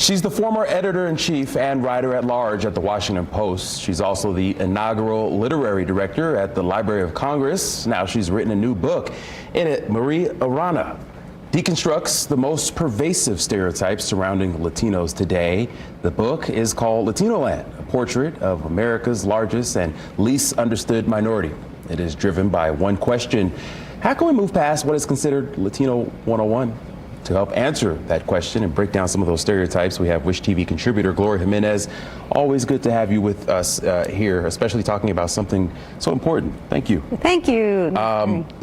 She's the former editor-in-chief and writer-at-large at the Washington Post. She's also the inaugural literary director at the Library of Congress. Now she's written a new book. In it, Marie Arana deconstructs the most pervasive stereotypes surrounding Latinos today. The book is called Latinoland, a portrait of America's largest and least understood minority. It is driven by one question: how can we move past what is considered Latino 101? To help answer that question and break down some of those stereotypes, we have Wish TV contributor Gloria Jimenez. Always good to have you with us here, especially talking about something so important. Thank you. Thank you.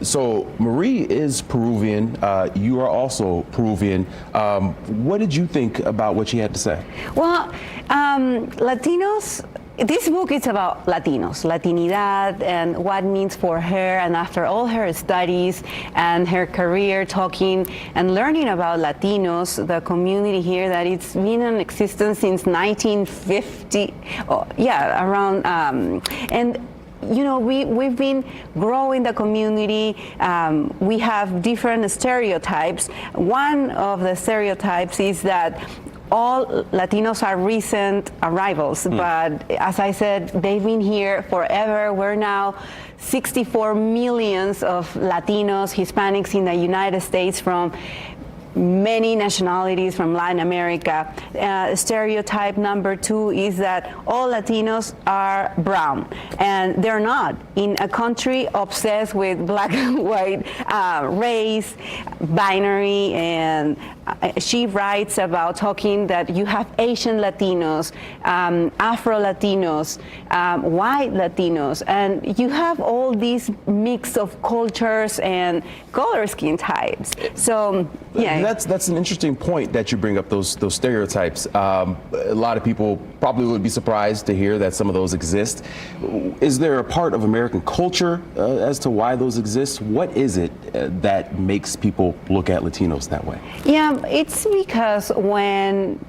So Marie is Peruvian. You are also Peruvian. What did you think about what she had to say? Well, Latinos, this book is about Latinos, Latinidad, and what it means for her. And after all her studies and her career talking and learning about Latinos, the community here, that it's been in existence since 1950, around, and you know, we've been growing the community. We have different stereotypes. One of the stereotypes is that all Latinos are recent arrivals, but as I said, they've been here forever. We're now 64 millions of Latinos, Hispanics in the United States from many nationalities from Latin America. Stereotype number 2 is that all Latinos are brown, and they're not. In a country obsessed with black and white race, binary, and she writes about talking that you have Asian Latinos, Afro Latinos, white Latinos, and you have all these mix of cultures and color skin types. So, yeah. That's an interesting point that you bring up, those stereotypes. A lot of people probably would be surprised to hear that some of those exist. Is there a part of American culture as to why those exist? What is it that makes people look at Latinos that way? Yeah, it's because when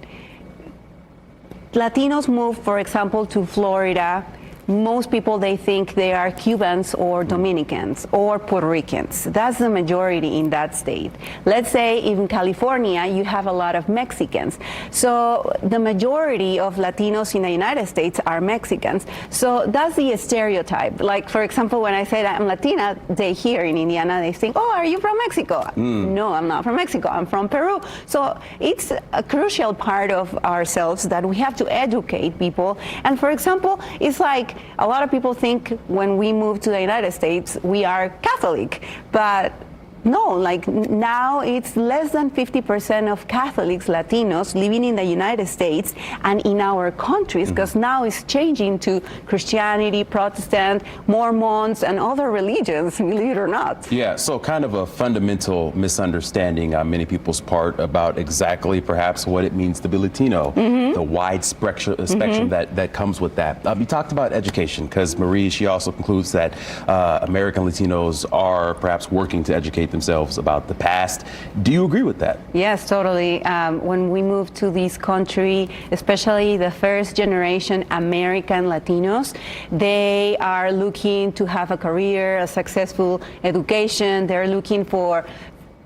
Latinos move, for example, to Florida, most people, they think they are Cubans or Dominicans or Puerto Ricans. That's the majority in that state. Let's say in California, you have a lot of Mexicans. So the majority of Latinos in the United States are Mexicans. So that's the stereotype. Like, for example, when I say that I'm Latina, they hear in Indiana, they think, oh, are you from Mexico? No, I'm not from Mexico. I'm from Peru. So it's a crucial part of ourselves that we have to educate people. And for example, it's like, a lot of people think when we move to the United States, we are Catholic, but no, like now it's less than 50% of Catholics, Latinos living in the United States and in our countries, because now it's changing to Christianity, Protestant, Mormons, and other religions, believe it or not. Yeah, so kind of a fundamental misunderstanding on many people's part about exactly perhaps what it means to be Latino, the wide spectrum that comes with that. You talked about education, because Marie, she also concludes that American Latinos are perhaps working to educate themselves about the past. Do you agree with that? Yes, totally. When we move to this country, especially the first generation American Latinos, they are looking to have a career, a successful education. They're looking for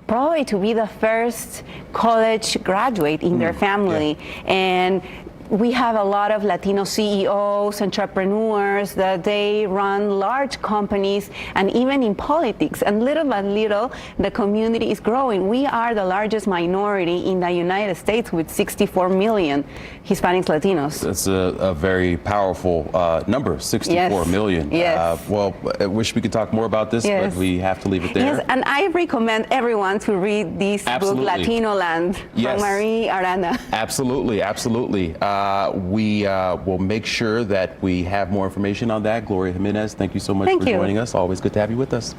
probably to be the first college graduate in their family. And we have a lot of Latino CEOs, entrepreneurs, that they run large companies, and even in politics. And little by little, the community is growing. We are the largest minority in the United States with 64 million Hispanics, Latinos. That's a very powerful number, 64 million. Yes. Well, I wish we could talk more about this, but we have to leave it there. Yes, and I recommend everyone to read this book, Latinoland, from Marie Arana. Absolutely, absolutely. We will make sure that we have more information on that. Gloria Jimenez, thank you so much for joining us. Always good to have you with us.